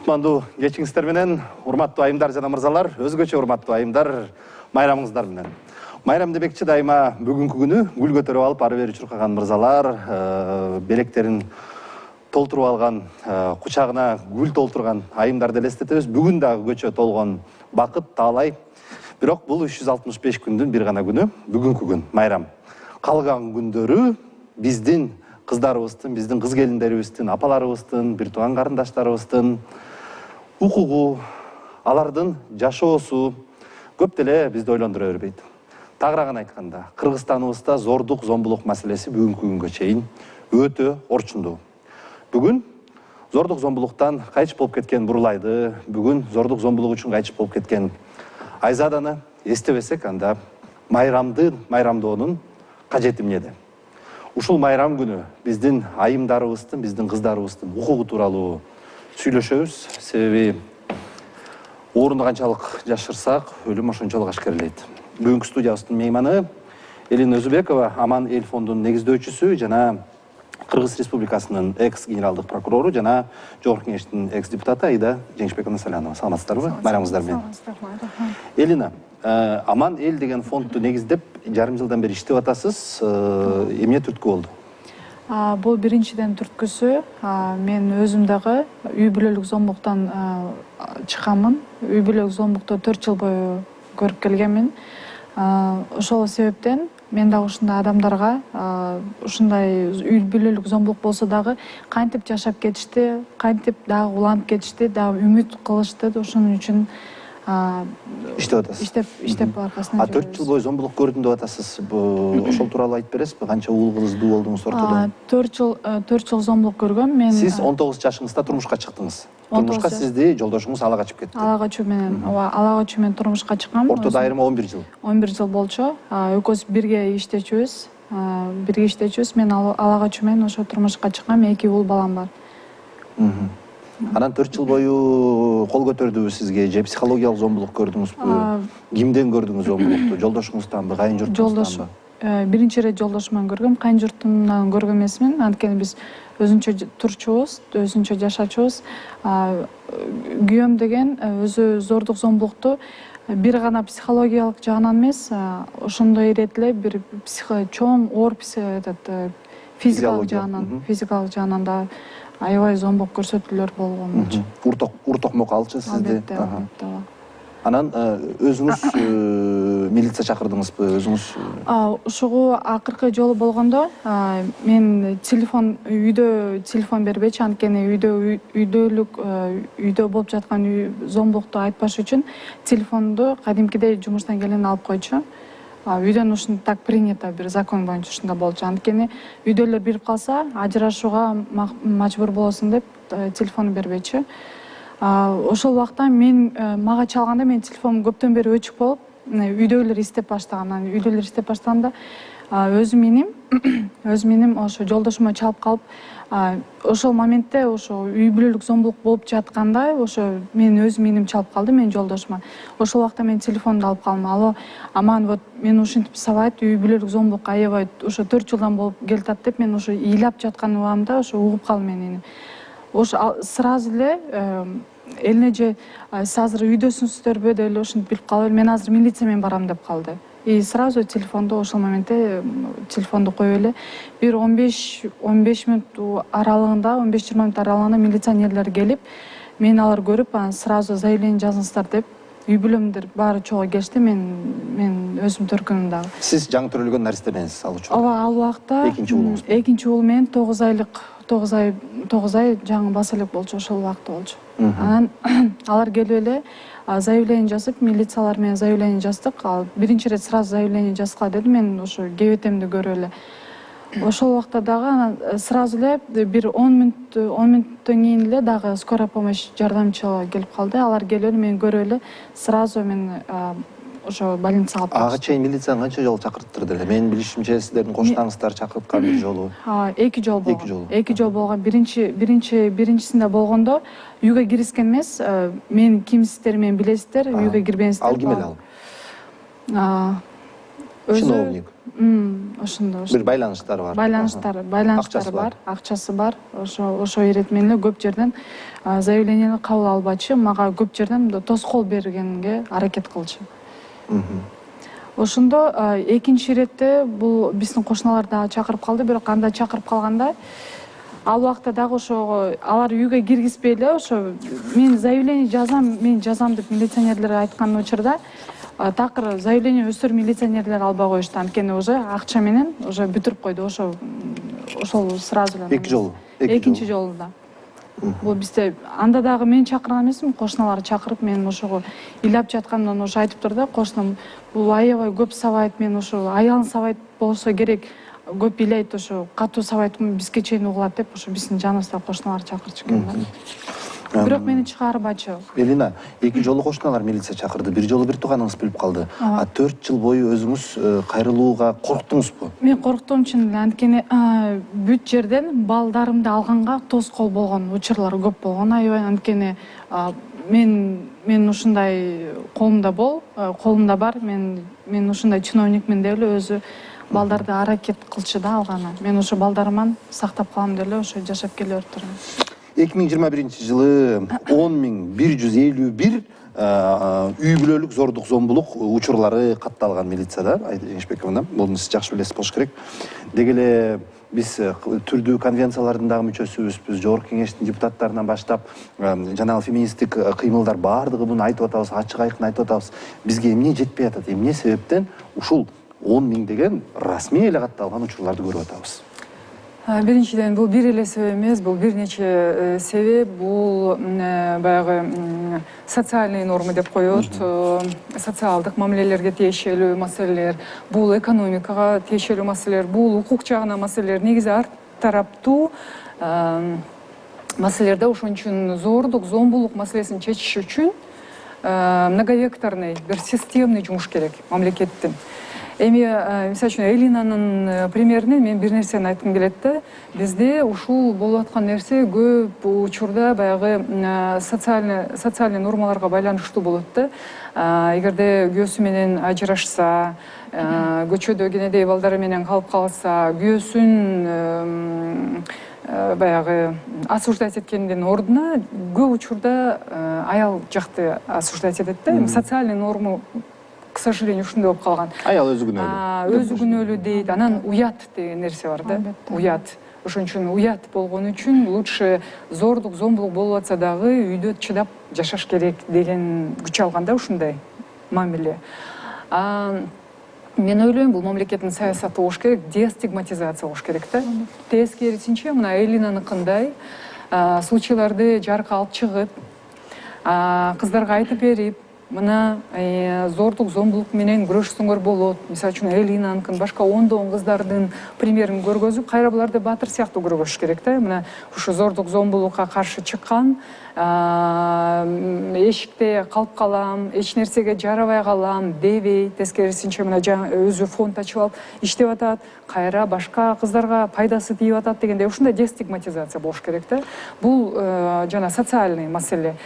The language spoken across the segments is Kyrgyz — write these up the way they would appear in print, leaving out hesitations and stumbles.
Кутмандуу кечиңиздер менен, урматтуу айымдар жана мырзалар, өзгөчө урматтуу айымдар, майрамыңыздар менен. Майрам демекчи дайыма бүгүнкү күнү гүл көтөрүп алып, ары бери чуркаган мырзалар, белектерин толтуруп алган, кучагына гүл толтурган айымдарды элестетебиз. Бүгүн дагы көчө толгон бакыт, таалай. Бирок бул 365 күндүн бир гана күнү, бүгүнкү күн, майрам. Калган күндөрү биздин кыздарыбыздын, биздин кыз келиндерибиздин, апаларыбыздын, бир тууган карындаштарыбыздын укугу, алардын жашоосу көп деле бизди ойлондура бербейт. Тагырааган айтканда, Кыргызстаныбызда зордук, зомбулук маселеси бүгүнкү күнгө чейин өтө орчундуу. Бүгүн зордук, зомбулуктан кайчып болуп кеткен Бурулайды, бүгүн зордук, зомбулук үчүн кайчып болуп кеткен Айзаданы эстебесек, анда майрамдоонун кажети эмнеде? Ушул майрам күнү биздин айымдарыбыздын, биздин кыздарыбыздын укугу тууралуу сүйлөшөбүз. Себеби орунду канчалык жашырсак, өлүм ошончолук ашкерелейт. Бүгүнкү студиябыздын мейманы Элина Өзүбекова, Аман эл фондунун негиздөөчүсү жана Кыргыз Республикасынын экс-генералдык прокурору жана Жогорку Кеңештин экс-депутаты Аида Жеңишбековна Салянова. Саламатсыздарбы? Майрамыңыздар менен. Элина, Аман эл деген фондду негиздеп, жарым жылдан бери иштеп атасыз. Эмне түрткү болду? Бул биринчиден түрткүсү, мен өзүм дагы үй бүлөлүк зомбуктан чыкканмын. Үй бүлөлүк зомбукту 4 жыл бою көрүп келгенмин. Ошол себептен мен дагы ушундай адамдарга ушундай үй бүлөлүк зомбулук болсо дагы кантип жашап кетишти, кантип дагы уланып кетишти, дагы үмүт кылышты, ошонун үчүн иштеп атасыз. Иштеп аркасынан. 4 жыл бою зомбулук көрдүм деп атасыз. Ошол тууралуу айтып бересизби? Канча уул кыздуу болдуңуз ортодо? 4 жыл зомбулук көргөм. Мен Сиз 19 жашыңызда турмушка чыктыңыз. Турмушка сизди жолдошуңуз ала качып кетти. Ала качуу менен турмушка чыккам. Ортодо айырма 11 жыл. 11 жыл болчу. Экөөбүз бирге иштечүбүз. Мен ала качуу менен ошо турмушка чыккам. 2 уул балам бар. Анан 4 жыл бою кол көтөрдүбү сизге? Же психологиялык зомбулук көрдүңүзбү? Кимден көрдүңүз зомбулукту? Жолдошуңузданбы, кайын журтуңузданбы? Биринчи ирет жолдошуман көргөм, кайын журтумдан көргөн эмесмин. Анткени биз өзүнчө турчубуз, өзүнчө жашачубуз. Күйөөм деген өзү зордук, зомбулукту бир гана психологиялык жагынан эмес, ошондой ирет эле бир чоң оор физикалык жагынан да аябай зомбулук көрсөтүүлөр болгон болчу. Уртокмок алчу сизди. Анан өзүңүз милиция чакырдыңызбы, өзүңүз? Ушугу акыркы жолу болгондо мен үйдө телефон бербечи, анткени үйдө болуп жаткан зомбулукту айтпаш үчүн телефонду кадимкидей жумуштан келген алып койчу. Үйдөн ушун так принято, бир закон боюнча ушунда болчу. Анткени үйдөлөр билип калса, ажырашууга мажбур болосуң деп телефон бербечи. Ошол убакта мага чалганда мен телефонум көптөн бери өчүк болуп, үйдөгүлөр издеп баштаган. Үйдөгүлөр издеп баштаганда өзүм меним ошо жолдошума чалып калып, ошол моментте ошо үй бүлөлүк зомбулук болуп жатканда, ошо мен өзүм меним чалып калды, менин жолдошума. Ошол убакта мен телефонду алып калдым. Алло, Аман, вот мен ушинтип сабайт, үй бүлөлүк зомбулук аябай ошо 4 жылдан болуп келатат деп, мен ошо ыйлап жаткан убагымда ошо угуп калдым мен. Ошо сразу эле элине же сиз азыр үйдөсүңүздөрбү деп эле ушинтип билип калып, мен азыр милиция менен барам деп калды. И сразу телефонду ошол моментте телефонду коюп эле бир 15 мүнөт аралыгында, 15-20 мүнөт аралыгында милиционерлер келип, мени алар көрүп, анан сразу заявление жазыңыздар деп, үй бүлөмдөр баары чогуу келишти, мен өзүм төркүндүм дагы. Сиз жаңы төрөлгөн наристеденсиз ал учурда? Ооба, ал убакта экинчи уул менен 9 ай жаңы баса элек болчу, ошол убакта болчу. Анан алар келип эле заявление жазып, милициялар менен заявление жаздык. Биринчи ирет сразу заявление жазгыла деди, мен ошо кебетемди көрүп эле. Ошол убакта дагы сразу эле бир 10 мүнөттөн кийин эле дагы скорая помощь жардамчылары келип калды. Алар келип эле мени көрүп эле сразу мен ошо больницага алып барышты. Ага чейин милицияны канча жолу чакырттырды эле? Менин билишимче сиздердин коштаңыздар чакырткан бир жолу. 2 жол болгон. 2 жол болгон. Биринчисинде болгондо үйгө кирискен эмес, мен кимсиздер, мен билесиздер, үйгө кирбеңиздер. Ал ким эле ал? Чиновник. Ошондо бир байланыштары бар. байланыштары Акчасы бар. бар, акчасы бар. Ошо иретмени эле көп жерден заявлениени кабыл албачы, мага көп жерден мындай тоскоол бергенге аракет кылчу. Ошондо экинчи иретте бул биздин кошуналар дагы чакырып калды, бирок анда чакырып калганда ал убакта дагы ошого алар үйгө киргизбей эле ошо мен заявление мен жазам деп милиционерлерге айткан учурда такыр заявление өсөр милиционерлер албай коюшту, анткени уже акча менен уже бүтүрүп койду. Ошол сразу эле. Эки жолу. Экинчи жолу да. Бул бизде анда дагы мен чакырган эмесмин, кошуналар чакырып мен ошого ыйлап жатканымдан ошо айтыптыр да, кошунам бул аябай көп сабайт, мен ошо аялын сабайт болсо керек, көп ыйлайт, ошо катуу сабайт, бизге чейин угулат деп ошо биздин жаныбызда кошуналар чакырчу экен да. Бирок мени чыгарбачу. Элина, эки жолу кошуналар милиция чакырды, бир жолу бир тууганыңыз билип калды. 4 жыл бою өзүңүз кайрылууга корктуңузбу? Мен корктум чын эле, анткени бүт жерден балдарымды алганга тоскоол болгон учурлар көп болгон, аябай. Анткени мен ушундай колумда бар, мен ушундай чиновникмин деп эле өзү балдарды аракет кылчу да алганы. Мен ошо балдарыман сактап калам деп эле ошо жашап келе атырмын. 2021 жылы 10.151 үй бүлөлүк зордук зомбулук учурлары катталган милицияда, Эшбековна, буну сиз жакшы билесиз болуш керек. Деги эле биз түрдүү конвенциялардын дагы мүчөсүбүз, Жогорку Кеңештин депутаттарынан баштап жанагы феминисттик кыймылдар баардыгы буну айтып атабыз, ачык айкын айтып атабыз. Бизге эмне жетпей атат, эмне себептен ушул 10.000 деген расмий эле катталган учурларды көрүп атабыз? Биринчиден, бул бир эле себеп эмес, бул бир нече себеп. Бул баягы социальный нормы деп коет, социалдык мамилелерге тиешелүү маселелер, бул экономикага тиешелүү маселелер, бул укук жагына маселелер. Негизи ар тараптуу маселелерде ошон үчүн зордук, зомбулук маселесин чечиш үчүн многовекторный, бир системный жумуш керек мамлекеттин. Эми, мисалы үчүн, Элинанын примеринен мен бир нерсени айткым келет да. Бизде ушул болуп аткан нерсе көп учурда баягы социальный нормаларга байланыштуу болот да. Эгерде күйөөсү менен ажырашса, көчөдө кенедей балдары менен калып калса, күйөөсүн баягы осуждать эткендин ордуна көп учурда аял жакты осуждать этет да. Социальный норму, к сожалению, ушундай болуп калган. Аял өзү күнөөлүү. Өзү күнөөлүү дейт. Анан уят деген нерсе бар да. Уят. Ошон үчүн уят болгон үчүн лучше зордук, зомбулук болуп атса дагы үйдө чыдап жашаш керек деген күч алган да ушундай мамиле. Мен ойлойм, бул мамлекеттин саясаты болуш керек, дестигматизация болуш керек да. Тескерисинче, мына Элинаныкындай случайларды жарыкка алып чыгып, кыздарга айтып берип, мына зордук, зомбулук менен күрөшсөңөр болот. Мисалы үчүн Элинаныкын, башка ондогон кыздардын примерин көргөзүп, кайра буларды баатыр сыяктуу көргөзүш керек да. Мына ушу зордук, зомбулукка каршы чыккан, эшикте калып калам, эч нерсеге жарабай калам дебей, тескерисинче мына өзү фонд ачып алып иштеп атат, кайра башка кыздарга пайдасы тийип атат дегенде ушундай дестигматизация болуш керек да. Бул жана социальный маселе.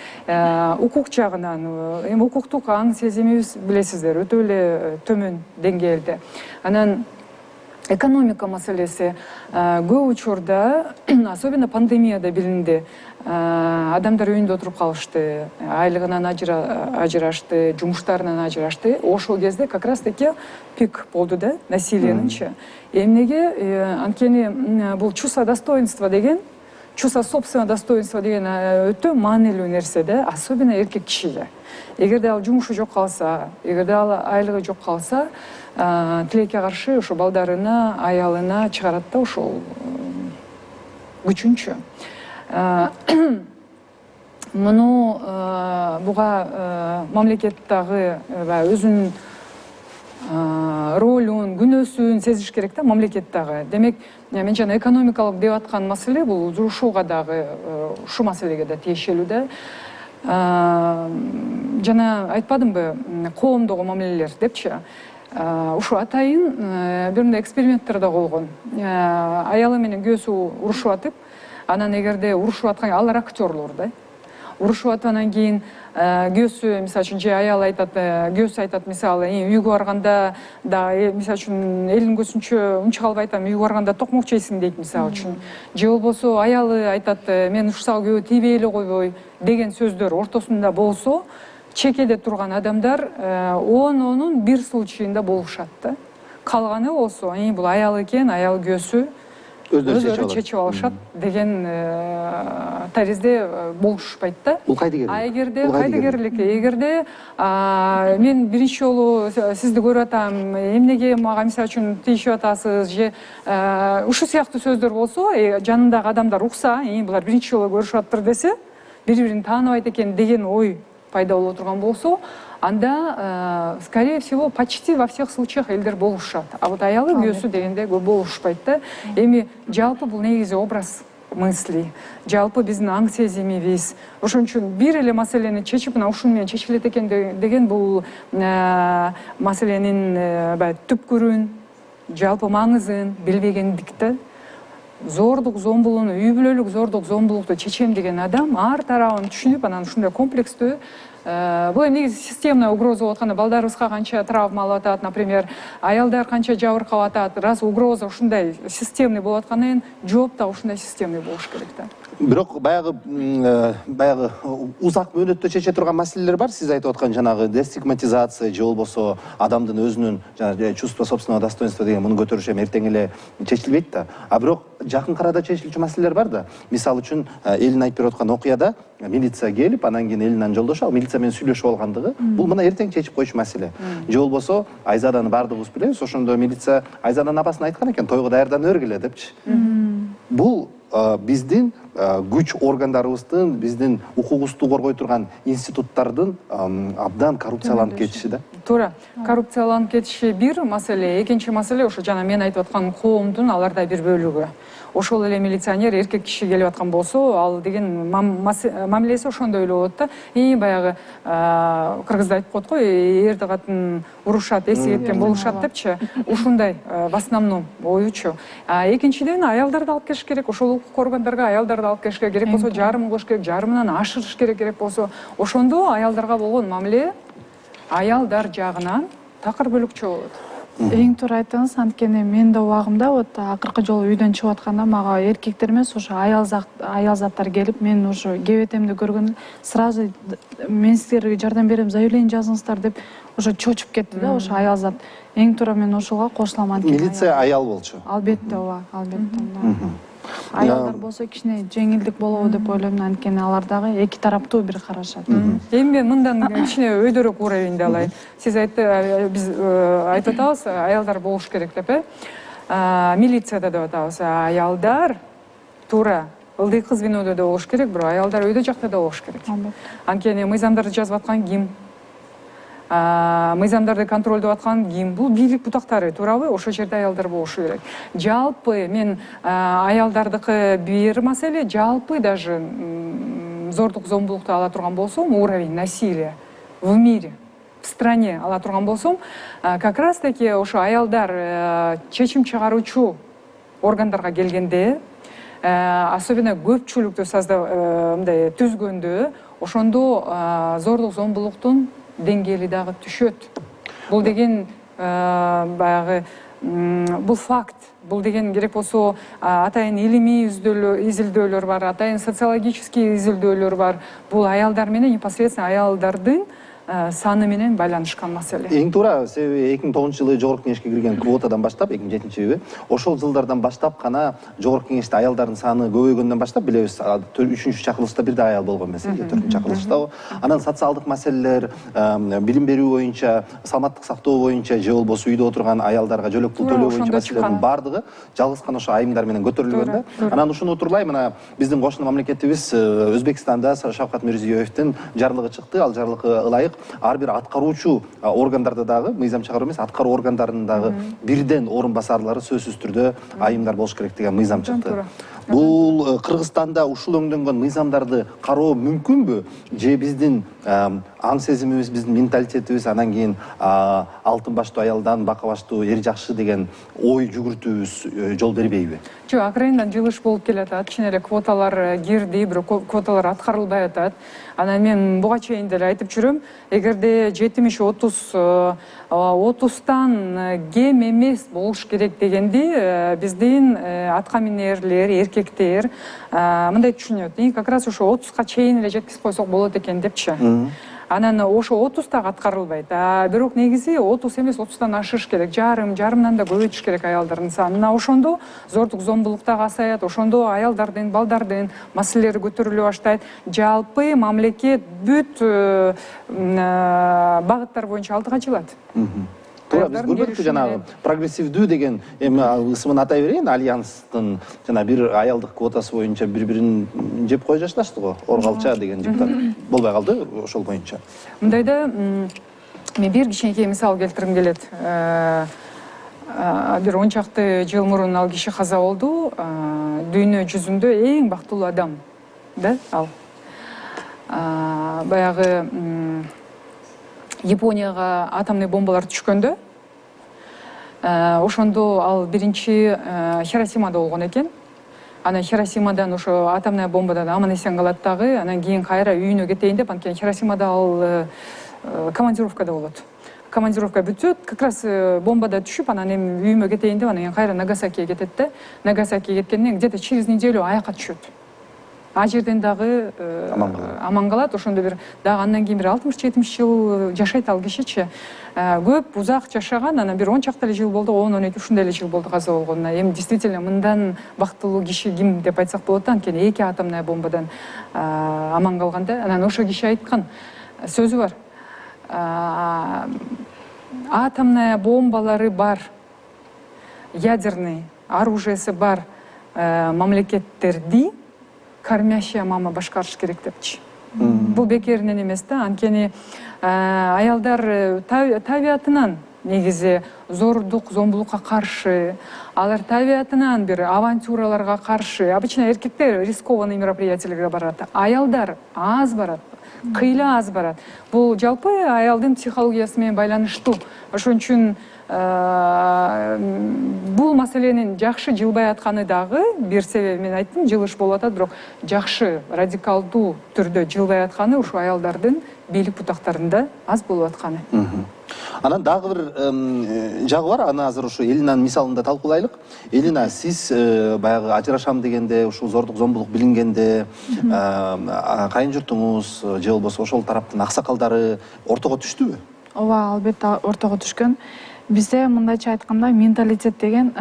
Укук жагынан, эми укуктук аң сезимибиз билесиздер, өтө эле төмөн деңгээлде. Анан экономика маселеси көп учурда, особенно пандемияда билинди, адамдар үйүндө отуруп калышты, айлыгынан ажырашты, жумуштарынан ажырашты. Ошол кезде как раз таки пик болду да, насилиенинчи. Эмнеге? Анткени бул чувство достоинства деген, чувство собственного достоинства деген өтө маанилүү нерсе да, особенно эркек кишиге. Эгерде ал жумушу жок калса, эгерде ал айлыгы жок калса, тилекке каршы ошо балдарына, аялына чыгарат да ошол күчүнчү. Муну буга мамлекет дагы өзүнүн ролун, күнөөсүн сезиш керек да мамлекет дагы. Демек, мен жана экономикалык деп аткан маселе бул ушуга дагы, ушу маселеге да тиешелүү да. Жана айтпадымбы, коомдогу мамилелер депчи. Ушу атайын бир мындай эксперименттер да болгон. Аялы менен күйөөсү урушуп атып, анан эгерде урушуп аткан, алар актерлор да. урушуп аткандан кийин күйөөсү мисалы үчүн же аял айтат, күйөөсү айтат мисалы үйгө барганда да мисалы үчүн элдин көзүнчө унчук албай атам, үйгө барганда токмок жейсиң дейт мисалы үчүн. Же болбосо аялы айтат, мен ушсал күйөө тийбей эле койбой деген сөздөр ортосунда болсо, чекеде турган адамдар 10-ның бир случайында болушат да. Калганы болсо, бул аял экен, аял күйөөсү өздөрү чечип алышат деген таризде болушпайт да. Бул кайдыгерлик? Эгерде мен биринчи жолу сизди көрүп атам, эмнеге мага мисалы үчүн тийишип атасыз, же ушул сыяктуу сөздөр болсо, жанындагы адамдар укса, булар биринчи жолу көрүшүп аттыр десе, бири-бирин тааныбайт экен деген ой пайда боло турган болсо, анда, скорее всего, почти во всех случаях элдер болушат. А вот аялы күйөөсү дегенде көп болушпайт да. Эми жалпы бул негизи образ мысли, жалпы биздин аң сезимибиз. Ошон үчүн бир эле маселени чечип, мына ушун менен чечилет экен деген бул маселенин түпкүрүн, жалпы маңызын билбегендик да. Зордук зомбулууну, үй бүлөлүк зордук зомбулукту чечем деген адам ар тарабын түшүнүп, анан ушундай комплекстүү бул негизи системный угроза болуп атканда, балдарыбызга канча травма алып атат, например, аялдар канча жабыркап атат, раз угроза ушундай системный болуп аткандан кийин жооп да ушундай системный болуш керек да. Бирок баягы узак мөөнөттө чече турган маселелер бар. Сиз айтып аткан жанагы дестигматизация же болбосо адамдын өзүнүн жанагы чувство собственного достоинства деген муну көтөрүш эми эртең эле чечилбейт да. А бирок жакын арада чечилчү маселелер бар да. Мисалы үчүн элдин айтып берип аткан окуяда милиция келип, анан кийин элинен жолдошуп, ал милиция менен сүйлөшүп алгандыгы, бул мына эртең чечип койчу маселе. Же болбосо Айзаданы бардыгыбыз билебиз, ошондо милиция Айзаданын апасына айткан экен, тойго даярданып өргүлө депчи. Бул биздин күч органдарыбыздын, биздин укугубузду коргой турган институттардын абдан коррупцияланып кетиши да. Туура. Коррупцияланып кетиши бир маселе, экинчи маселе ошо жана мен айтып аткан коомдун аларда бир бөлүгү. Ошол эле милиционер эркек киши келип аткан болсо, ал деген мамилеси ошондой эле болот да. Баягы кыргызда айтып коет го, эрди катын урушат, эси кеткен болушат депчи. Ушундай в основном оючу. Экинчиден аялдарды алып келиш керек, ошол укук органдарга аялдарды алып келиш керек болсо, жарым кылыш керек, жарымынан ашырыш керек болсо, ошондо аялдарга болгон мамиле аялдар жагынан такыр бөлөкчө болот. Эң туура айттыңыз, анткени мен да убагымда вот акыркы жолу үйдөн чыгып атканда мага эркектер эмес, ошо аял заттар келип, мен уже кебетемди көргөндө сразу мен силерге жардам берем, заявление жазыңыздар деп уже чочуп кетти да, ошо аял зат. Эң туура мен ошого кошулам. Милиция аял болчу. Албетте, ооба, албетте. Аялдар болсо кичине жеңилдик болобу деп ойлойм, анткени алар дагы эки тараптуу бир карашат. Эми мен мындан кичине өйдөрөөк уровеньде алайын. Сиз биз айтып атабыз, аялдар болуш керек деп, милицияда деп атабыз. Аялдар туура ылдыйкы звенодо да болуш керек, бирок аялдар өйдө жакта да болуш керек. Анткени мыйзамдарды жазып аткан ким? Мыйзамдарды контролдоп аткан ким? Бул бийлик бутактары, туурабы? Ошол жерде аялдар болушу керек. Жалпы мен аялдардыкы бир маселе, жалпы даже зордук зомбулукту ала турган болсом, уровень насилия в мире, в стране ала турган болсом, как раз таки ошо аялдар чечим чыгаруучу органдарга келгенде, особенно көпчүлүктү түзгөндө, ошондо зордук зомбулуктун деңгээли дагы түшөт. Бул деген баягы бул факт. Бул деген керек болсо атайын илимий изилдөөлөр бар, атайын социологический изилдөөлөр бар. Бул аялдар менен непосредственно аялдардын саны менен байланышкан маселе. Эң туура, себеби 2009-жылы Жогорку Кеңешке кирген квотадан баштап, 2007-жылы, ошол жылдардан баштап гана Жогорку Кеңеште аялдардын саны көбөйгөндөн баштап, билебиз, 3-чү чакырылышта бир да аял болгон эмес, 4-чү чакырылышта. Анан социалдык маселелер, билим берүү боюнча, саламаттык сактоо боюнча, же болбосо үйдө отурган аялдарга жөлөк пул төлөө боюнча маселелердин бардыгы жалгыз гана ошо айымдар менен көтөрүлгөн да. Анан ушуну утурлай, мына биздин кошуна мамлекетибиз Өзбекстанда Шавкат Мирзиёевдин жарлыгы чыкты. Ал жарлыкка ылайык ар бир аткаруучу органдарда дагы, мыйзам чыгаруу эмес, аткаруу органдарынын дагы бирден орун басарлары сөзсүз түрдө айымдар болуш керек деген мыйзам чыкты. Бул Кыргызстанда ушул өңдөнгөн мыйзамдарды кароо мүмкүнбү? Же биздин аң сезимибиз, биздин менталитетибиз, анан кийин алтын баштуу аялдан бака баштуу эр жакшы деген ой жүгүртүүбүз жол бербейби? Жок, акырайынан жылыш болуп келатат. Чын эле квоталар кирди, бирок квоталар аткарылбай атат. Анан мен буга чейин деле айтып жүрөм, эгерде 70-30-30тан кем эмес болуш керек дегенди биздин атка минерлер, эркектер мындай түшүнөт. Как раз ошо 30га чейин эле жеткизип койсок болот экен депчи. Анан ошо 30 дагы аткарылбайт. Бирок негизи 30 эмес, 30тан ашыш керек. Жарымдан да көбөйтүш керек аялдардын санын. Ошондо зордук зомбулук дагы азаят, ошондо аялдардын, балдардын маселелери көтөрүлө баштайт. Жалпы мамлекет бүт багыттар боюнча алдыга жылат. Туура, биз көрбөдүкпү жанагы прогрессивдүү деген эми ысымын атай берейин, альянстын жана бир аялдык квотасы боюнча бири-бирин жеп кое башташты го. Оргалча деген жыктар болбой калды ошол боюнча. Мындайда мен бир кичинекей мисал келтиргим келет. Бир 10 чакты жыл мурун ал киши каза болду. Дүйнө жүзүндө эң бактылуу адам. Да, ал. Баягы Японияга атомный бомбалар түшкөндө, ошондо ал биринчи Хиросимада болгон экен. Анан Хиросимадан ошо атомный бомбадан аман эсен калат дагы, анан кийин кайра үйүнө кетейин деп, анткени Хиросимада ал командировкада болот. Командировка бүтөт, как раз бомбада түшүп, анан эми үйүмө кетейин деп, анан кайра Нагасакиге кетет да. Нагасакиге кеткенден где-то через неделю аякка түшөт. А жерден дагы аман калат. Ошондо бир дагы андан кийин бир 60-70 жыл жашайт ал кишичи. Көп узак жашаган, анан бир 10 чакта эле жыл болду, 10-12 ушундай эле жыл болду каза болгонуна. Эми действительно мындан бактылуу киши ким деп айтсак болот да, анткени 2 атомный бомбадан аман калган да. Анан ошо киши айткан сөзү бар. Атомный бомбалары бар, ядерный оружиеси бар мамлекеттерди кормящая мама башкарыш керек депчи. Бул бекеринен эмес да, анткени аялдар табиятынан негизи зордук, зомбулукка каршы, алар табиятынан бир авантюраларга каршы. Обычно эркектер рискованный мероприятиялерге барат, аялдар аз барат, кыйла аз барат. Бул жалпы аялдын психологиясы менен байланыштуу. Ошон үчүн бул маселенин жакшы жылбай атканы дагы бир себеби, мен айттым, жылыш болуп атат, бирок жакшы радикалдуу түрдө жылбай атканы ушу аялдардын бийлик бутактарында аз болуп атканы. Анан дагы бир жагы бар, аны азыр ушу Элинанын мисалында талкуулайлык. Элина, сиз баягы ажырашам дегенде, ушул зордук зомбулук билингенде, кайын журтуңуз же болбосо ошол тараптын аксакалдары ортого түштүбү? Ооба, албетте ортого түшкөн. Бизде мындайча айтканда менталитет деген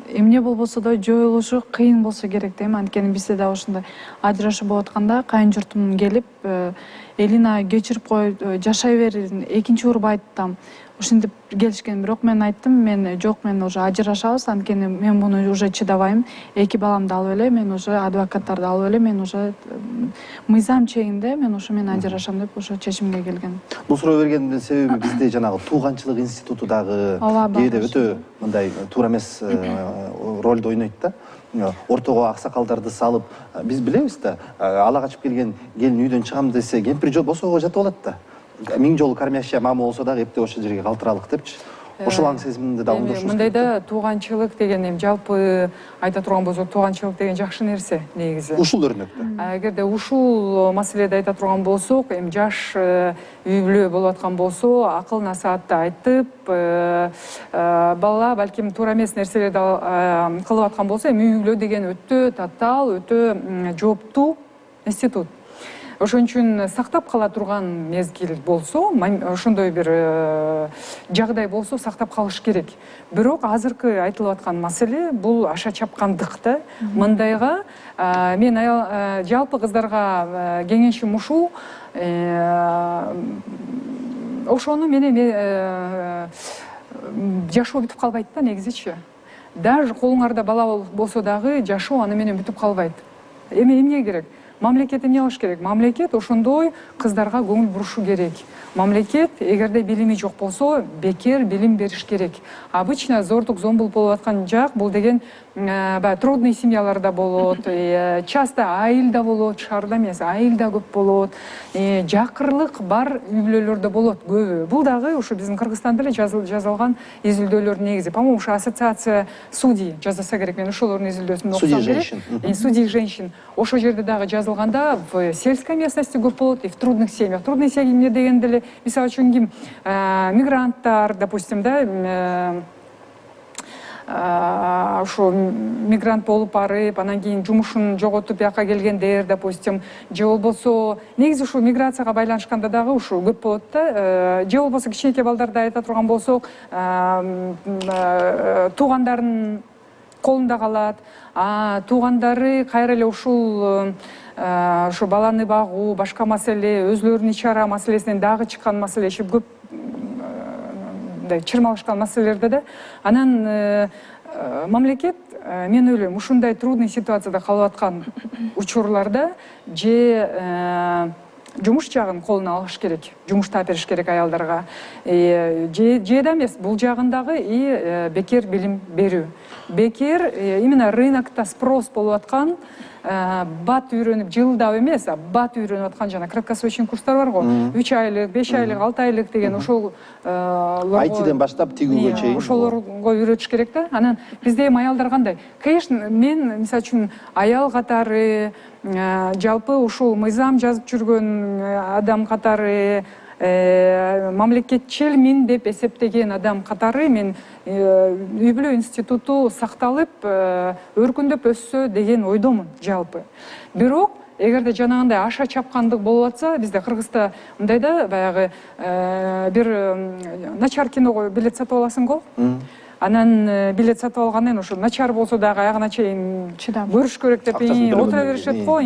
эмне болбосо да жоюлушу кыйын болсо керек дейм. Анткени бизде да ошондой ажырашуу болуп атканда кайын журтум келип, Элина кечирип кой, жашай бер, экинчи урп айттым. Ушинтип келишкен, бирок мен айттым, мен жок, мен уже ажырашабыз, анткени мен муну уже чыдабайм. 2 баламды алып эле, мен уже адвокаттарды алып эле, мен уже мыйзам чегинде мен ушу мен ажырашам деп ошо чечимге келген. Бул суроо бергендин себеби бизде жанагы тууганчылык институту дагы кээде өтө мындай туура эмес ролду ойнойт да. Ортого аксакалдарды салып, биз билебиз да, ала качып келген келин үйдөн чыгам десе, кемпир жол босоого жатып алат да. 1000 жолу кормящая мама болсо дагы эптеп ошол жерге калтыралык депчи. Ошол аң сезимди да оңдошубуз керек. Мындайда тууганчылык деген эми жалпы айта турган болсок, тууганчылык деген жакшы нерсе негизи. Ушул өрнөктө. Эгерде ушул маселеде айта турган болсок, эми жаш үй бүлө болуп аткан болсо, акыл насаатты айтып, бала балким туура эмес нерселерди кылып аткан болсо, эми үй бүлө деген өтө татаал, өтө жооптуу институт. Ошон үчүн сактап кала турган мезгил болсо, ошондой бир жагдай болсо сактап калыш керек. Бирок азыркы айтылып аткан маселе бул аша чапкандык да. Мындайга мен жалпы кыздарга кеңешим ушул, ошону менен жашоо бүтүп калбайт да негизичи. Даже колуңарда бала болсо дагы жашоо аны менен бүтүп калбайт. Эми эмне керек? мамлекет эмне кылыш керек? Мамлекет ошондой кыздарга көңүл бурушу керек. Мамлекет эгерде билими жок болсо, бекер билим бериш керек. Обычно зордук зомбул болуп аткан жак бул деген трудный семьяларда болот, часто айылда болот, шаарда эмес, айылда көп болот, жакырлык бар үй-бүлөлөрдө болот көбү. Бул дагы ушу биздин Кыргызстанда эле жазылган изилдөөлөр негизи. По-моему, ушу ассоциация судей жазса керек. Мен ошолордун изилдөөсүн окусам керек. Судей женщин. Ошол жерде дагы жазылганда в сельской местности көп болот и в трудных семьях. Трудный семья дегенде эле мисалы үчүн ким мигранттар, допустим, ошо мигрант болуп барып, анан кийин жумушун жоготуп бияка келгендер, допустим, же болбосо негизи ушу миграцияга байланышканда дагы ушу көп болот да. Же болбосо кичинекей балдарды айта турган болсок, туугандарын колунда калат, туугандары кайра эле ушул ошо баланы багуу, башка маселе, өзүлөрүнүн ич-ара маселесинен дагы чыккан маселе көп чырмалышкан маселелерде да. Анан мамлекет, мен ойлойм, ушундай трудный ситуацияда калып аткан учурларда же жумуш жагын колуна алыш керек, жумуш таап бериш керек аялдарга. Же да эмес, бул жагындагы и бекер билим берүү. Бекер именно рынокто спрос болуп аткан, бат үйрөнүп, жылдап эмес, бат үйрөнүп аткан жана краткосрочный курстар бар го. 3 айлык, 5 айлык, 6 айлык деген ошол айтиден баштап тигүүгө чейин ошолорго үйрөтүш керек да. Анан бизде эми аялдар кандай? Конечно, мен мисалы үчүн аял катары, жалпы ушул мыйзам жазып жүргөн адам катары, мамлекетчилмин деп эсептеген адам катары мен үй-бүлө институту сакталып, өркүндөп өссө деген ойдомун жалпы. Бирок эгерде жанагындай аша чапкандык болуп атса, бизде Кыргызда мындай да, баягы бир начар киного билет сатып аласың го. Анан билет сатып алгандан ошо начар болсо дагы аягына чейин көрүш керек деп отура беришет го.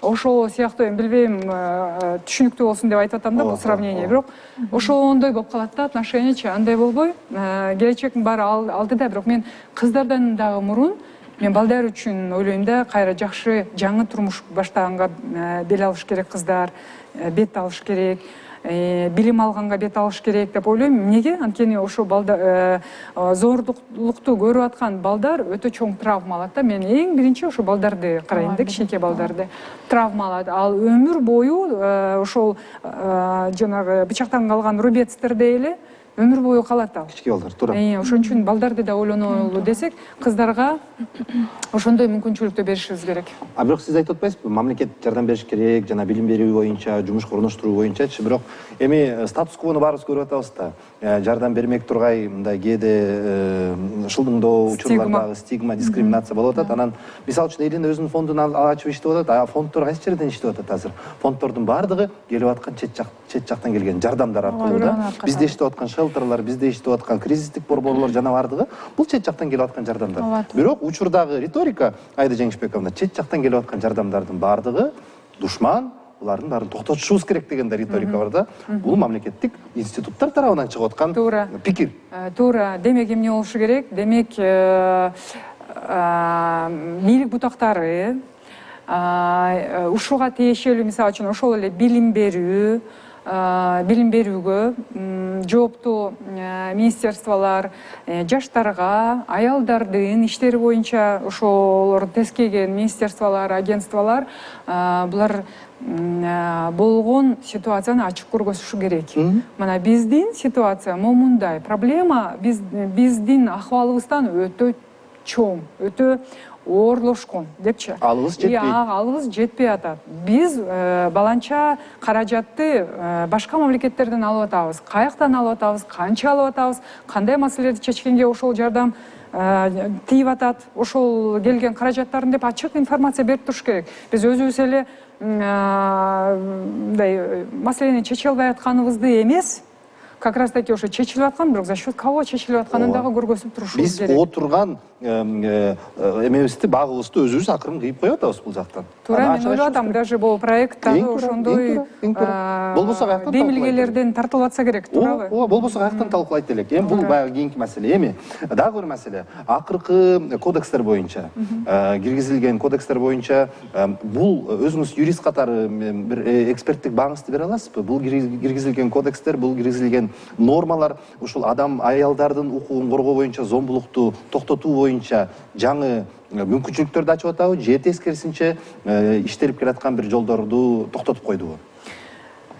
Ошол сыяктуу, эми билбейм, түшүнүктүү болсун деп айтып атам да, бул сравнение. Бирок ошондой болуп калат да, отношениячи андай болбой, келечектин баары алдыда. Бирок мен кыздардан дагы мурун мен балдар үчүн ойлойм да, кайра жакшы жаңы турмуш баштаганга бел алыш керек кыздар, бет алыш керек, билим алганга бет алыш керек деп ойлойм. Эмнеге? Анткени ошо зордукту көрүп аткан балдар өтө чоң травма алат да. Мен эң биринчи ошо балдарды карайм да, кичинекей балдарды. Травма алат. Ал өмүр бою ошол жанагы бычактан калган рубецтерде эле өмүр бою калат ал. Кичинекей балдар, туура. Ошон үчүн балдарды да ойлонолу десек, кыздарга ошондой мүмкүнчүлүктү беришибиз керек. Бирок сиз айтып атпайсызбы, мамлекет жардам бериш керек, жана билим берүү боюнча, жумушка орноштуруу боюнчачы. Бирок эми статус-квону баарыбыз көрүп атабыз да. Жардам бермек тургай мындай кээде шылдыңдоо учурлардагы стигма, дискриминация болуп атат. Анан мисалы үчүн элин өзүнүн фондун ачып иштеп атат. А фонддор кайсы жерден иштеп атат азыр? Фонддордун баардыгы келип аткан чет жактан келген жардамдар аркылуу да. Бизде иштеп аткан шелтерлар, бизде иштеп аткан кризистик борборлор жана баардыгы бул чет жактан келип аткан жардамдар. Бирок учурдагы риторика Айда Жеңишбековна, чет жактан келип аткан жардамдардын баардыгы душман, булардын баарын токтотушубуз керек деген да риторика бар да. Бул мамлекеттик институттар тарабынан чыгып аткан пикир. Туура. Демек эмне болушу керек? Демек бийлик бутактары ушуга тиешелүү, мисалы үчүн ошол эле билим берүүгө жооптуу министерстволор жаштарга, аялдардын иштери боюнча ошолорду тескейген министерстволор, агентстволор булар болгон ситуацияны ачык көргөзүшү керек. Мына биздин ситуация момундай. Проблема биздин акыбалыбыздан өтө чоң, өтө оорлошкон депчи. Алыбыз жетпейт. Алыбыз жетпей атат. Биз баланча каражатты башка мамлекеттерден алып атабыз. Каяктан алып атабыз, канча алып атабыз, кандай маселелерди чечкенге ошол жардам тийип атат, ошол келген каражаттарын деп ачык информация берип туруш керек. Биз өзүбүз эле мындай маселени чече албай атканыбызды эмес, как раз таки ошо чечилип аткан, бирок за счет кого чечилип атканын дагы көргөзүп турушубуз Биз керек. отурган эмебизди, багыбызды өзүбүз акырын кыйып коюп атабыз бул жактан. Туура, мен ойлоп атам, даже бул проекттагы ошондой Болбосо каяктан демилгелерден тартылып атса керек, туурабы? Ооба, болбосо каяктан талкуулайт элек. Эми бул баягы кийинки маселе. Эми дагы бир маселе. Акыркы кодекстер боюнча, киргизилген кодекстер боюнча, бул өзүңүз юрист катары бир эксперттик бааңызды бере аласызбы? Бул киргизилген кодекстер, бул киргизилген нормалар ушул адам аялдардын укугун коргоо боюнча, зомбулукту токтотуу боюнча жаңы мүмкүнчүлүктөрдү ачып атабы, же тескерисинче иштелип келаткан бир жолдорду токтотуп койдубу?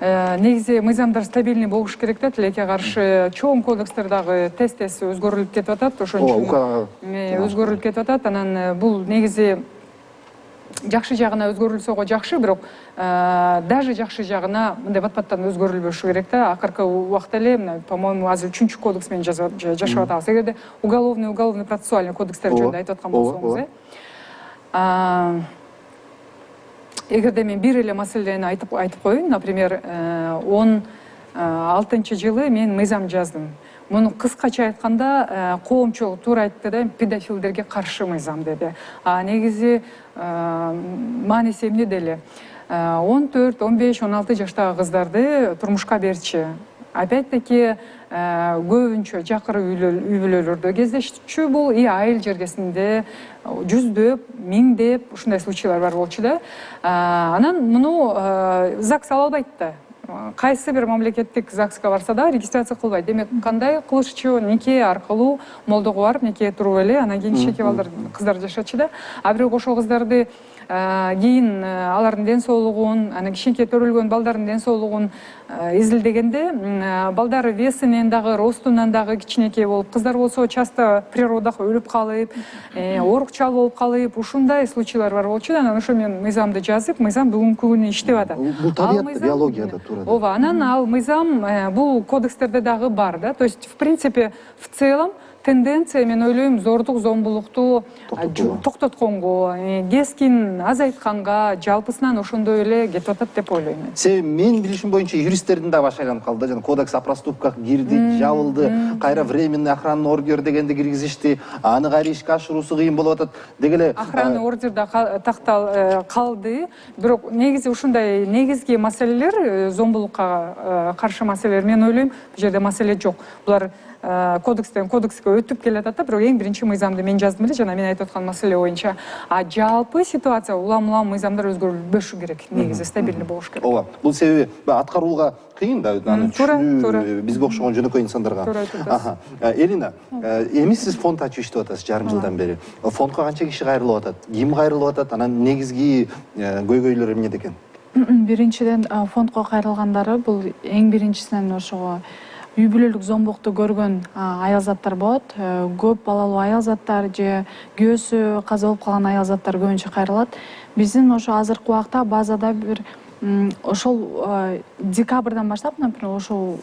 Негизи мыйзамдар стабильный болуш керек да, тилекке каршы чоң кодекстер дагы тез өзгөрүлүп кетип атат, ошон үчүн өзгөрүлүп кетип атат. Анан бул негизи жакшы жагына өзгөрүлсө го жакшы, бирок даже жакшы жагына мындай бат-баттан өзгөрүлбөшү керек да. Акыркы убакта эле, по-моему, азыр 3-чү кодекс менен жашап атабыз. Эгерде уголовный процессуальный кодекстер жөнүндө айтып аткан болсоңуз, эгерде мен бир эле маселени айтып коеюн, например, 16-жылы мен мыйзам жаздым. Муну кыскача айтканда, коомчулук туура айтты да, педофилдерге каршы мыйзам деди. Негизи мааниси эмне деле? 14, 15, 16 жаштагы кыздарды турмушка берчи. Опять-таки көбүнчө жакыры үй бүлөлөрдө кездешчү бул, айыл жергесинде жүздөп, миңдеп ушундай случайлар бар болчу да. Анан муну ЗАГС ала албайт да. Кайсы бир мамлекеттик ЗАГСка барса да регистрация кылбайт. Демек, кандай кылышчу? Неке аркылуу молдого барып, неке туруп эле, анан кийин кичинекей балдар, кыздар жашачу да. Бирок ошол кыздарды кийин алардын ден соолугун, анан кичинекей төрөлгөн балдардын ден соолугун изилдегенде, балдар весинен дагы, ростунан дагы кичинекей болуп, кыздар болсо часто природага өлүп калып, оорукчал болуп калып, ушундай случайлар бар болчу. Анан ошо мен мыйзамды жазып, мыйзам бүгүнкү күнү иштеп атат. Бул табият, биологияда тура. Ооба, анан ал мыйзам бул кодекстерде дагы бар да. То есть, в принципе, в целом тенденция, мен ойлойм, зордук, зомбулукту токтотконго, кескин азайтканга, жалпысынан ошондой эле кетип атат деп ойлойм. Себеби мен билишим боюнча юристтердин да башы айланып калды. Жана кодекс о проступках кирди, жабылды, кайра временный охранный ордер дегенди киргизишти, аны кайра ишке ашыруусу кыйын болуп атат. Деги эле охранный ордер да калды, бирок негизи ушундай негизги маселелер, зомбулукка каршы маселелер, мен ойлойм, бул жерде маселе жок. Булар кодекстен кодекске өтүп келатат, бирок эң биринчи мыйзамды мен жаздым эле, жана мен айтып аткан маселе боюнча. Жалпы ситуация улам мыйзамдар өзгөрүлбөшү керек, негизи стабильный болуш керек. Ооба, бул себеби аткарууга кыйын да, аны түшүнүү бизге окшогон жөнөкөй инсандарга. Элина, эми сиз фонд ачып иштеп атасыз жарым жылдан бери. Фондко канча киши кайрылып атат? Ким кайрылып атат? Анан негизги көйгөйлөр эмнеде экен? Биринчиден фондко кайрылгандары бул эң биринчисинен ошого үй бүлөлүк зомбулукту көргөн аялзаттар болот. Көп балалуу аялзаттар же күйөөсү каза болуп калган аялзаттар көбүнчө кайрылат. Биздин ошо азыркы убакта базада бир ошол декабрдан баштап, например, ошол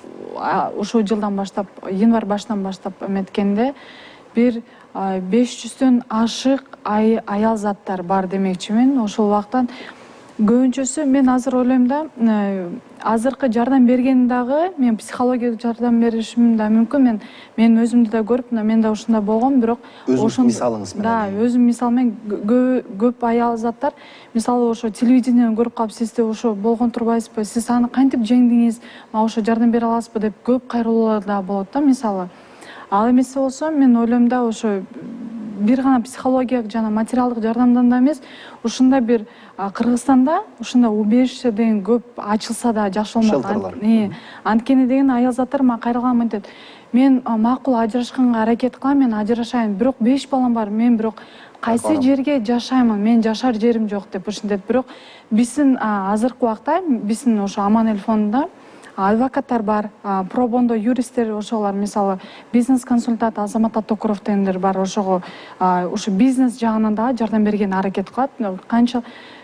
жылдан баштап, январь башынан баштап эметкенде бир 500төн ашык аялзаттар бар демекчимин. Ошол убактан көбүнчөсү, мен азыр ойлойм да, азыркы жардам берген дагы, мен психологиялык жардам беришим да мүмкүн. Мен өзүмдү да көрүп, мен да ушундай болгом, бирок өзүңүздүн мисалыңыз менен. Да, өзүм мисал менен көп аялзаттар, мисалы ошо телевидениеден көрүп калып, сизде ошо болгон турбайсызбы, сиз аны кантип жеңдиңиз, мага ошо жардам бере аласызбы деп көп кайрылуулар да болот да, мисалы. Ал эмесе болсо, мен ойлойм да, ошо бир гана психологиялык жана материалдык жардамдан да эмес, ушундай бир Кыргызстанда ушундай убежище деген көп ачылса да жакшы болмок. Анткени деген аялзаттар мага кайрылган мынтет. Мен макул ажырашканга аракет кылам, мен ажырашайын, бирок 5 балам бар, мен бирок кайсы жерге жашаймын, мен жашар жерим жок деп ушинтет. Бирок биздин азыркы убакта биздин ошо Аман эл фондунда адвокаттар бар, пробондо юристтер, ошолор мисалы бизнес-консультант Азамат Токуров дегендер бар, ошого ошо бизнес жагынан да жардам берген аракет кылат. Канча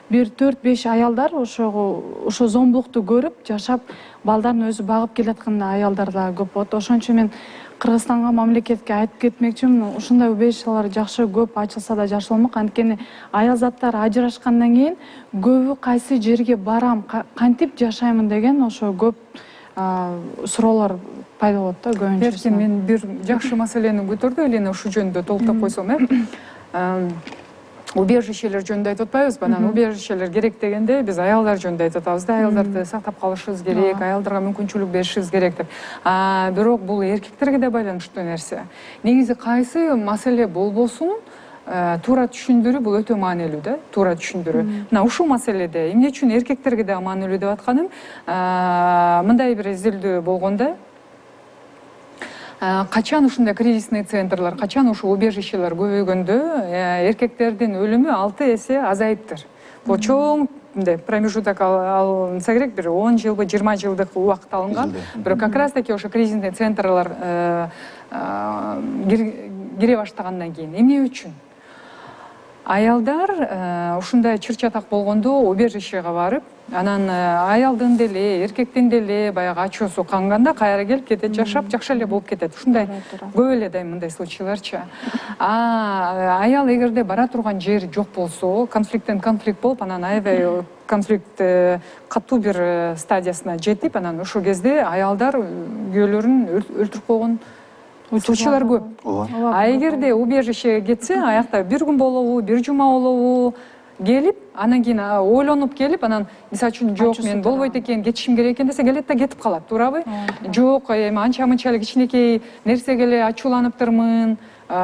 бир 4-5 аялдар ошо зомбулукту көрүп, жашап, балдарын өзү багып келаткан аялдар да көп болот. Ошон үчүн мен Кыргызстанга, мамлекетке айтып кетмекчимин, ушундай убежищалар жакшы көп ачылса да жакшы болмок. Анткени аялзаттар ажырашкандан кийин көбү кайсы жерге барам, кантип жашаймын деген ошо көп суроолор пайда болот да көбүнчөсү. Эркин мен бир жакшы маселени көтөрдү эле ушул жөнүндө толуктап койсом, убежищелер жөнүндө айтып атпайбызбы? Анан убежищелер керек дегенде биз аялдар жөнүндө айтып атабыз да, аялдарды сактап калышыбыз керек, аялдарга мүмкүнчүлүк беришибиз керек деп. Бирок бул эркектерге да байланыштуу нерсе. Негизи кайсы маселе болбосун, туура түшүндүрүү бул өтө маанилүү да, туура түшүндүрүү. Мына ушул маселеде эмне үчүн эркектерге да маанилүү деп атканым, мындай бир изилдөө болгондо, качан ушундай кризисный центрлар, качан ушул убежищелер көбөйгөндө эркектердин өлүмү 6 эсе азайыптыр. Бул чоң промежуток алынса керек, бир 10 жылбы, 20 жылдык убакыт алынган. Бирок как раз таки ошо кризисный центрлар кире баштагандан кийин эмне үчүн? Аялдар ушундай чыр-чатак болгондо убежищеге барып, анан аялдын деле, эркектин деле баягы ачуусу канганда кайра келип кетет, жашап, жакшы эле болуп кетет. Ушундай көп эле дайым мындай случайларчы. Аял эгерде бара турган жери жок болсо, конфликт болуп, анан аябай конфликт катуу бир стадиясына жетип, анан ошол кезде аялдар күйөөлөрүн өлтүрүп койгон случайлар көп. Эгерде убежищеге кетсе, аякта бир күн болобу, бир жума болобу, келип, анан кийин ойлонуп келип, анан мисалы үчүн жок, мен болбойт экен, кетишим керек экен десе, келет да кетип калат, туурабы? Жок, эми анча-мынча эле кичинекей нерсеге эле ачууланыптырмын,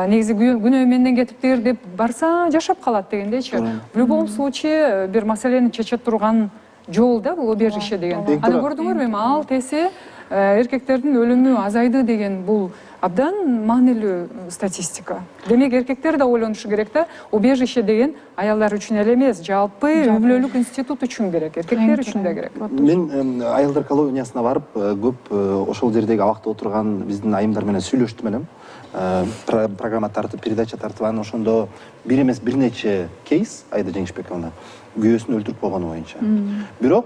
негизи күнөө менден кетиптир деп барса, жашап калат дегендейчи. В любом случае бир маселени чече турган жол да бул убежище деген. Аны көрдүңөрбү, эми 6 эсе эркектердин өлүмү азайды деген бул абдан маанилүү статистика. Демек эркектер да ойлонушу керек да, убежище деген аялдар үчүн эле эмес, жалпы үй бүлөлүк институт үчүн керек, эркектер үчүн да керек. Мен аялдар колониясына барып, көп ошол жердеги абакта отурган биздин айымдар менен сүйлөштүм элем. Программа тартып, передача тартып, анан ошондо бир эмес бир нече кейс Айда Жеңишбековна күйөөсүн өлтүрүп койгону боюнча. Бирок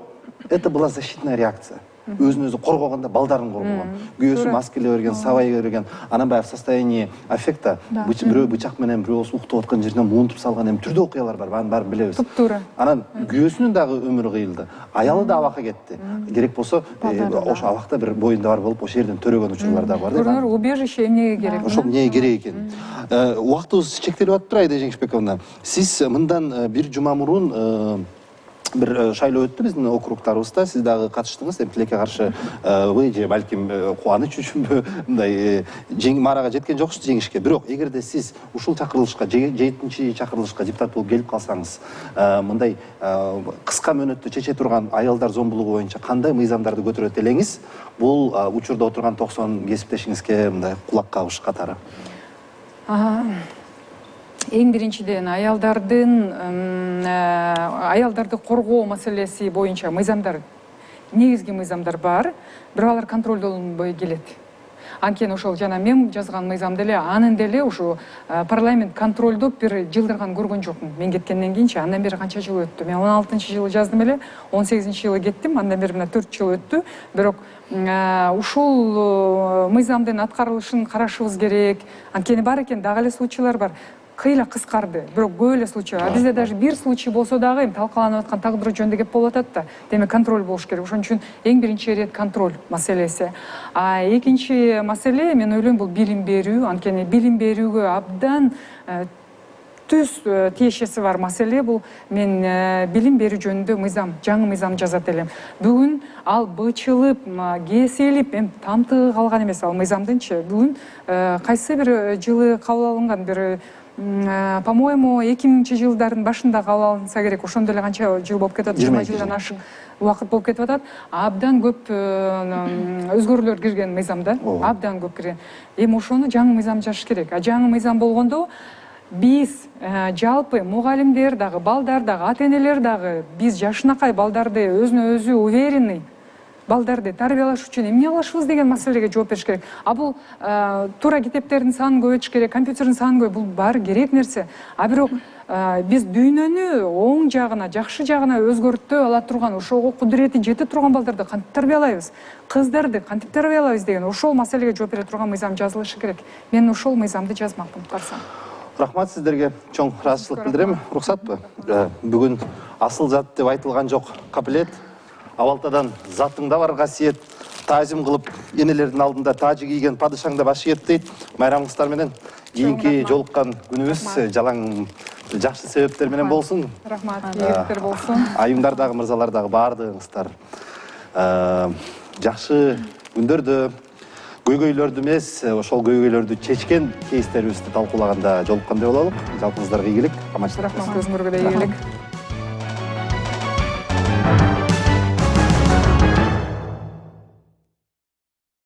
это была защитная реакция. Өзүн өзү коргогондо балдарын коргогон, күйөөсү маскелей берген, сабай берген, анан баягы в состоянии аффекта бирөө бычак менен бирөө уктап аткан жеринен муунтуп салган, эми түрдүү окуялар бар, анын баарын билебиз. Туптуура. Анан күйөөсүнүн дагы өмүрү кыйылды. Аялы да абакка кетти. Керек болсо ошо абакта бир боюнда бар болуп, ошол жерден төрөгөн учурлар да бар. Көрдүңөр, убежище эмнеге керек? Ошол эмнеге керек экен. Убактыбыз чектелип атыптыр, Айда Жеңишбековна. Сиз мындан бир жума мурун бир шайлоо өттү биздин округтарыбызда, сиз дагы катыштыңыз, эми тилекке каршыбы же балким кубаныч үчүнбү, мындай маарага жеткен жоксуз жеңишке. Бирок эгерде сиз ушул чакырылышка, 7-чи чакырылышка депутат болуп келип калсаңыз, мындай кыска мөөнөттө чече турган аялдар зомбулугу боюнча кандай мыйзамдарды көтөрөт элеңиз, бул учурда отурган 90 кесиптешиңизге мындай кулак кагыш катары? Эң биринчиден аялдарды коргоо маселеси боюнча мыйзамдар, негизги мыйзамдар бар, бирок алар контролдолбой келет. Анткени ошол жана мен жазган мыйзам деле, анын деле ушу парламент контролдоп бир жылдырган көргөн жокмун. Мен кеткенден кийинчи, андан бери канча жыл өттү? Мен 16-жылы жаздым эле, 18-жылы кеттим, андан бери мына 4 жыл өттү. Бирок ушул мыйзамдын аткарылышын карашыбыз керек. Анткени бар экен, дагы эле случайлар бар. Кыйла кыскарды, бирок көп эле случай. Бизде даже бир случай болсо дагы эми талкаланып аткан так бирөө жөнүндө кеп болуп атат да. Демек контроль болуш керек. Ошон үчүн эң биринчи ирет контроль маселеси. Экинчи маселе, мен ойлойм, бул билим берүү. Анткени билим берүүгө абдан түз тиешеси бар маселе. Бул мен билим берүү жөнүндө мыйзам, жаңы мыйзам жазат элем. Бүгүн ал бычылып, кесилип, эми тамтыгы калган эмес ал мыйзамдынчы. Бүгүн кайсы бир жылы кабыл алынган, бир по-моему 2000-жылдардын башында кабыл алынса керек. Ошондо эле канча жыл болуп кетет, 20 жылдан ашык убакыт болуп кетип атат. Абдан көп өзгөрүүлөр кирген мыйзамда, абдан көп кирген. Эми ошону жаңы мыйзам жазыш керек. Жаңы мыйзам болгондо биз жалпы мугалимдер дагы, балдар дагы, ата-энелер дагы биз жашынакай балдарды өзүнө өзү уверенный балдарды тарбиялаш үчүн эмне алышыбыз деген маселеге жооп бериш керек. Бул туура китептердин санын көбөйтүш керек, компьютердин санын көбөйтүш, бул баары керек нерсе. Бирок биз дүйнөнү оң жагына, жакшы жагына өзгөртө ала турган, ошого кудурети жете турган балдарды кантип тарбиялайбыз? Кыздарды кантип тарбиялайбыз деген ошол маселеге жооп бере турган мыйзам жазылышы керек. Мен ошол мыйзамды жазмакмын, барсам. Рахмат сиздерге, чоң ыраазычылык билдирем. Уруксатпы? Бүгүн асыл зат деп айтылган жок капилет. Абалтадан затыңда бар касиет, таазим кылып энелердин алдында таажы кийген падышаңда баш ийет дейт. Майрамыңыздар менен кийинки жолуккан күнүбүз жалаң жакшы себептер менен болсун. Рахмат, ийгиликтер болсун. Айымдар дагы мырзалар дагы баардыгыңыздар жакшы күндөрдө көйгөйлөрдү эмес, ошол көйгөйлөрдү чечкен кейстерибизди талкуулаганда жолуккандай бололук. Жалпыңыздарга ийгилик, аманчылык. Рахмат, өзүңөргө да ийгилик.